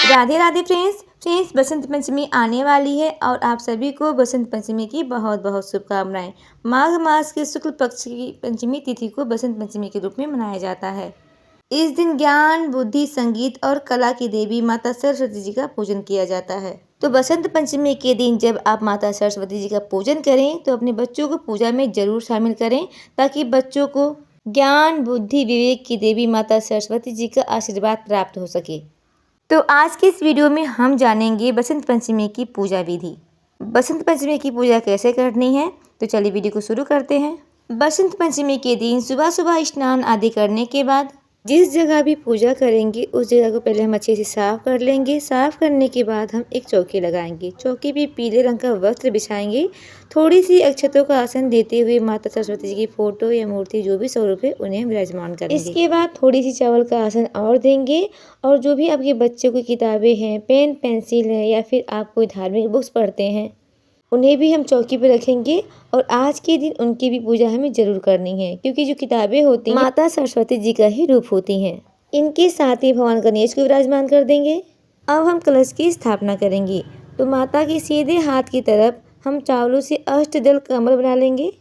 Radhe Radhe friends Basant Panchami आने वाली है और आप सभी को बसंत पंचमी की बहुत बहुत शुभकामनाएं। माघ मास के शुक्ल पक्ष की पंचमी तिथि को बसंत पंचमी के रूप में मनाया जाता है। इस दिन ज्ञान, बुद्धि, संगीत और कला की देवी माता सरस्वती जी का पूजन किया जाता है। तो बसंत पंचमी के दिन जब आप माता सरस्वती जी का पूजन करें तो अपने बच्चों को पूजा में जरूर शामिल करें, ताकि बच्चों को ज्ञान, बुद्धि, विवेक की देवी माता सरस्वती जी का आशीर्वाद प्राप्त हो सके। तो आज की इस वीडियो में हम जानेंगे बसंत पंचमी की पूजा विधि। बसंत पंचमी की पूजा कैसे करनी है, तो चलिए वीडियो को शुरू करते हैं। बसंत पंचमी के दिन सुबह सुबह स्नान आदि करने के बाद जिस जगह भी पूजा करेंगे उस जगह को पहले हम अच्छे से साफ कर लेंगे। साफ करने के बाद हम एक चौकी लगाएंगे। चौकी पे पीले रंग का वस्त्र बिछाएंगे। थोड़ी सी अक्षतों का आसन देते हुए माता सरस्वती जी की फोटो या मूर्ति जो भी स्वरूप है उन्हें विराजमान करेंगे। इसके बाद थोड़ी सी चावल का आसन और देंगे और जो भी आपके बच्चों की किताबें हैं, पेन पेंसिल है या फिर आप कोई धार्मिक बुक्स पढ़ते हैं, उन्हें भी हम चौकी पर रखेंगे। और आज के दिन उनकी भी पूजा हमें जरूर करनी है, क्योंकि जो किताबें होती हैं माता सरस्वती जी का ही रूप होती हैं। इनके साथ ही भगवान गणेश को विराजमान कर देंगे। अब हम कलश की स्थापना करेंगे। तो माता के सीधे हाथ की तरफ हम चावलों से अष्टदल कमल बना लेंगे।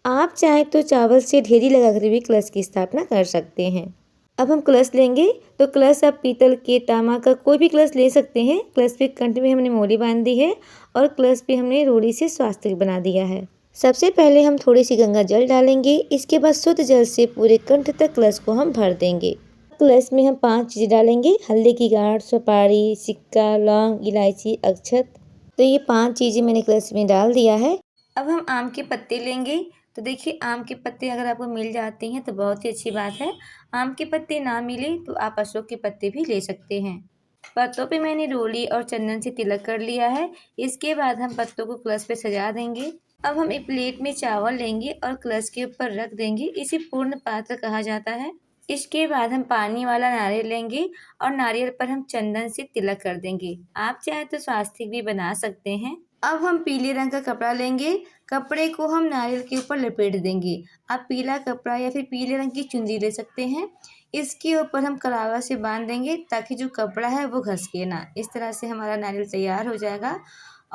आप चाहें तो चावल से ढेरी लगाकर भी कलश की स्थापना कर सकते हैं। अब हम कलश लेंगे। तो कलश आप पीतल के, तांबा का कोई भी कलश ले सकते हैं। कलश पे कंठ में हमने मोली बांध दी है और कलश पे हमने रोड़ी से स्वास्तिक बना दिया है। सबसे पहले हम थोड़ी सी गंगा जल डालेंगे। इसके बाद शुद्ध जल से पूरे कंठ तक कलश को हम भर देंगे। कलश में हम 5 चीज़ें डालेंगे: हल्दी की गांठ, सुपारी, सिक्का, लौंग, इलायची, अक्षत। तो ये 5 चीज़ें मैंने कलश में डाल दिया है। अब हम आम के पत्ते लेंगे। तो देखिए, आम के पत्ते अगर आपको मिल जाते हैं तो बहुत ही अच्छी बात है। आम के पत्ते ना मिले तो आप अशोक के पत्ते भी ले सकते हैं। पत्तों पे मैंने रोली और चंदन से तिलक कर लिया है। इसके बाद हम पत्तों को कलश पे सजा देंगे। अब हम एक प्लेट में चावल लेंगे और कलश के ऊपर रख देंगे। इसे पूर्ण पात्र कहा जाता है। इसके बाद हम पानी वाला नारियल लेंगे और नारियल पर हम चंदन से तिलक कर देंगे। आप चाहे तो स्वास्तिक भी बना सकते हैं। अब हम पीले रंग का कपड़ा लेंगे। कपड़े को हम नारियल के ऊपर लपेट देंगे। आप पीला कपड़ा या फिर पीले रंग की चुनरी ले सकते हैं। इसके ऊपर हम कलावा से बांध देंगे ताकि जो कपड़ा है वो घसके ना। इस तरह से हमारा नारियल तैयार हो जाएगा।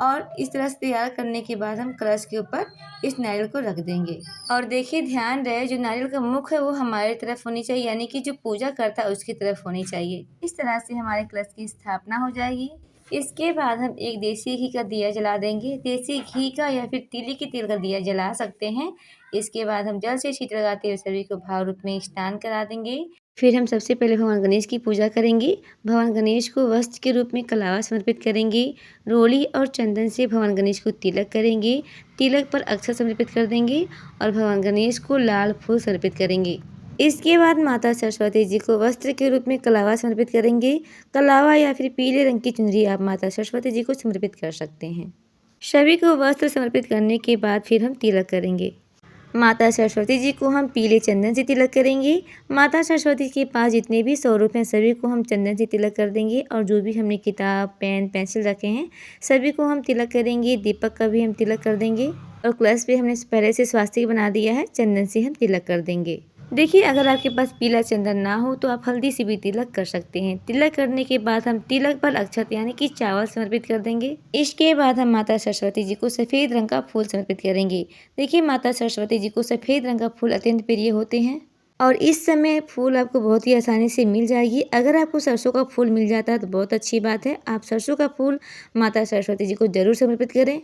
और इस तरह से तैयार करने के बाद हम कलश के ऊपर इस नारियल को रख देंगे। और देखिए, ध्यान रहे जो नारियल का मुख है वो हमारी तरफ होनी चाहिए, यानी कि जो पूजा करता है उसकी तरफ होनी चाहिए। इस तरह से हमारे कलश की स्थापना हो जाएगी। इसके बाद हम एक देसी घी का दिया जला देंगे। देसी घी का या फिर तिली के तेल का दिया जला सकते हैं। इसके बाद हम जल से छींट लगाते हुए सभी को भाव रूप में स्नान करा देंगे। फिर हम सबसे पहले भगवान गणेश की पूजा करेंगे। भगवान गणेश को वस्त्र के रूप में कलावा समर्पित करेंगे। रोली और चंदन से भगवान गणेश को तिलक करेंगे। तिलक पर अक्षत समर्पित कर देंगे और भगवान गणेश को लाल फूल समर्पित करेंगे। इसके बाद माता सरस्वती जी को वस्त्र के रूप में कलावा समर्पित करेंगे। कलावा या फिर पीले रंग की चुनरी आप माता सरस्वती जी को समर्पित कर सकते हैं। सभी को वस्त्र समर्पित करने के बाद फिर हम तिलक करेंगे। माता सरस्वती जी को हम पीले चंदन से तिलक करेंगे। माता सरस्वती के पास जितने भी स्वरूप हैं सभी को हम चंदन से तिलक कर देंगे। और जो भी हमने किताब, पेन, पेंसिल रखे हैं सभी को हम तिलक करेंगे। दीपक का भी हम तिलक कर देंगे। और कलश पे हमने पहले से स्वास्तिक बना दिया है, चंदन से हम तिलक कर देंगे। देखिए, अगर आपके पास पीला चंदन ना हो तो आप हल्दी से भी तिलक कर सकते हैं। तिलक करने के बाद हम तिलक पर अक्षत यानी कि चावल समर्पित कर देंगे। इसके बाद हम माता सरस्वती जी को सफ़ेद रंग का फूल समर्पित करेंगे। देखिए, माता सरस्वती जी को सफ़ेद रंग का फूल अत्यंत प्रिय होते हैं और इस समय फूल आपको बहुत ही आसानी से मिल जाएगी। अगर आपको सरसों का फूल मिल जाता है तो बहुत अच्छी बात है। आप सरसों का फूल माता सरस्वती जी को जरूर समर्पित करें।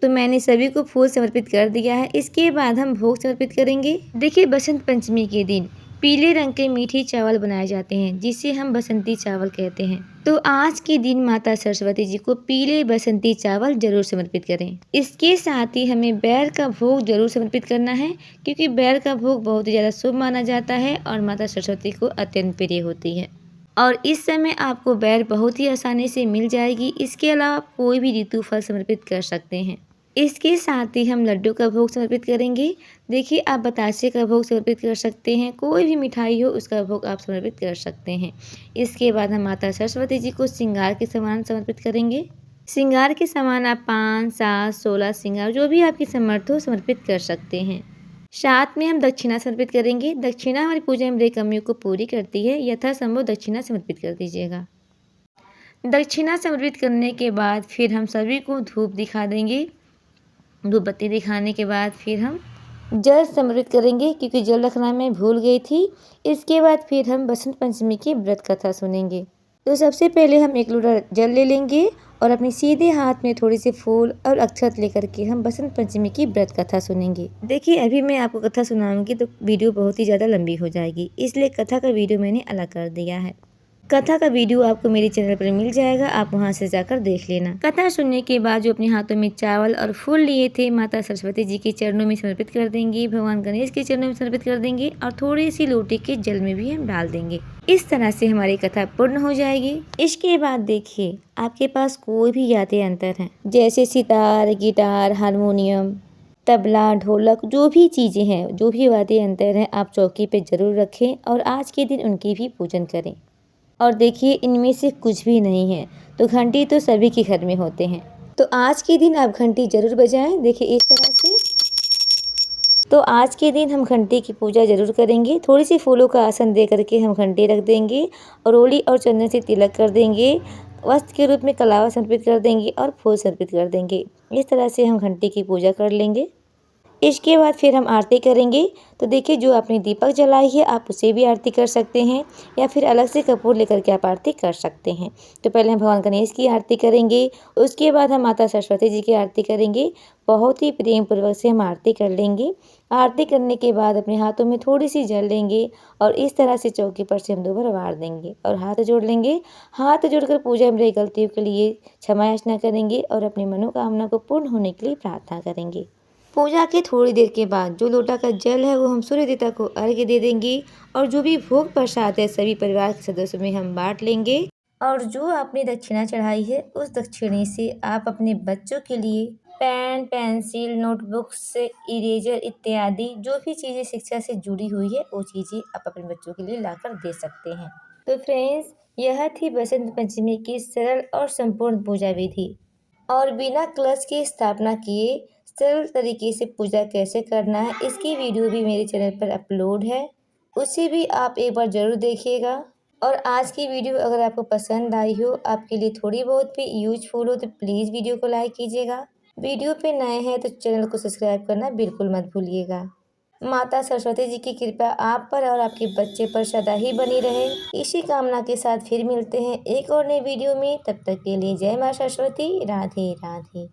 तो मैंने सभी को फूल समर्पित कर दिया है। इसके बाद हम भोग समर्पित करेंगे। देखिए, बसंत पंचमी के दिन पीले रंग के मीठे चावल बनाए जाते हैं जिसे हम बसंती चावल कहते हैं। तो आज के दिन माता सरस्वती जी को पीले बसंती चावल जरूर समर्पित करें। इसके साथ ही हमें बैर का भोग जरूर समर्पित करना है, क्योंकि बैर का भोग बहुत ही ज़्यादा शुभ माना जाता है और माता सरस्वती को अत्यंत प्रिय होती है। और इस समय आपको बैर बहुत ही आसानी से मिल जाएगी। इसके अलावा आप कोई भी ऋतु फल समर्पित कर सकते हैं। इसके साथ ही हम लड्डू का भोग समर्पित करेंगे। देखिए, आप बतासे का भोग समर्पित कर सकते हैं। कोई भी मिठाई हो उसका भोग आप समर्पित कर सकते हैं। इसके बाद हम माता सरस्वती जी को श्रृंगार के सामान समर्पित करेंगे। श्रृंगार के सामान आप 5, 7, 16 श्रृंगार जो भी आपकी समर्थ हो समर्पित कर सकते हैं। साथ में हम दक्षिणा समर्पित करेंगे। दक्षिणा हमारी पूजा में कमियों को पूरी करती है। यथासंभव दक्षिणा समर्पित कर दीजिएगा। दक्षिणा समर्पित करने के बाद फिर हम सभी को धूप दिखा देंगे। धूप बत्ती दिखाने के बाद फिर हम जल समर्पित करेंगे, क्योंकि जल रखना मैं भूल गई थी। इसके बाद फिर हम बसंत पंचमी की व्रत कथा सुनेंगे। तो सबसे पहले हम एक लोटा जल ले लेंगे और अपने सीधे हाथ में थोड़ी सी फूल और अक्षत लेकर के हम बसंत पंचमी की व्रत कथा सुनेंगे। देखिए, अभी मैं आपको कथा सुनाऊंगी तो वीडियो बहुत ही ज़्यादा लंबी हो जाएगी, इसलिए कथा का वीडियो मैंने अलग कर दिया है। कथा का वीडियो आपको मेरे चैनल पर मिल जाएगा, आप वहां से जाकर देख लेना। कथा सुनने के बाद जो अपने हाथों में चावल और फूल लिए थे माता सरस्वती जी के चरणों में समर्पित कर देंगे, भगवान गणेश के चरणों में समर्पित कर देंगे और थोड़ी सी लोटे के जल में भी हम डाल देंगे। इस तरह से हमारी कथा पूर्ण हो जाएगी। इसके बाद देखिए, आपके पास कोई भी वाद्य यंत्र है, जैसे सितार, गिटार, हारमोनियम, तबला, ढोलक, जो भी चीज़ें हैं, जो भी वाद्य यंत्र हैं, आप चौकी पे जरूर रखें और आज के दिन उनकी भी पूजन करें। और देखिए, इनमें से कुछ भी नहीं है तो घंटी तो सभी के घर में होते हैं, तो आज के दिन आप घंटी जरूर बजाएं। देखिए, इस तरह से। तो आज के दिन हम घंटी की पूजा जरूर करेंगे। थोड़ी सी फूलों का आसन दे करके हम घंटी रख देंगे और रोली और चंदन से तिलक कर देंगे, वस्त्र के रूप में कलावा समर्पित कर देंगे और फूल समर्पित कर देंगे। इस तरह से हम घंटी की पूजा कर लेंगे। इसके बाद फिर हम आरती करेंगे। तो देखिए, जो आपने दीपक जलाई है आप उसे भी आरती कर सकते हैं या फिर अलग से कपूर लेकर के आप आरती कर सकते हैं। तो पहले हम भगवान गणेश की आरती करेंगे, उसके बाद हम माता सरस्वती जी की आरती करेंगे। बहुत ही प्रेम पूर्वक से हम आरती कर लेंगे। आरती करने के बाद अपने हाथों में थोड़ी सी जल लेंगे और इस तरह से चौकी पर से हम 2 बार वार देंगे और हाथ जोड़ लेंगे। हाथ जोड़कर पूजा में रही गलतियों के लिए क्षमा याचना करेंगे और अपनी मनोकामना को पूर्ण होने के लिए प्रार्थना करेंगे। पूजा के थोड़ी देर के बाद जो लोटा का जल है वो हम सूर्य देवता को अर्घ्य दे देंगे और जो भी भोग प्रसाद है सभी परिवार के सदस्यों में हम बांट लेंगे। और जो आपने दक्षिणा चढ़ाई है उस दक्षिणे से आप अपने बच्चों के लिए पेन, पेंसिल, नोटबुक्स, इरेजर इत्यादि जो भी चीज़ें शिक्षा से जुड़ी हुई है वो चीज़ें आप अपने बच्चों के लिए लाकर दे सकते हैं। तो फ्रेंड्स, यह थी बसंत पंचमी की सरल और संपूर्ण पूजा विधि। और बिना कलश की स्थापना किए सरल तरीके से पूजा कैसे करना है, इसकी वीडियो भी मेरे चैनल पर अपलोड है, उसे भी आप एक बार ज़रूर देखिएगा। और आज की वीडियो अगर आपको पसंद आई हो, आपके लिए थोड़ी बहुत भी यूजफुल हो, तो प्लीज़ वीडियो को लाइक कीजिएगा। वीडियो पे नए हैं तो चैनल को सब्सक्राइब करना बिल्कुल मत भूलिएगा। माता सरस्वती जी की कृपा आप पर और आपके बच्चे पर सदा ही बनी रहे, इसी कामना के साथ फिर मिलते हैं एक और नई वीडियो में। तब तक के लिए जय माँ सरस्वती। राधे राधे।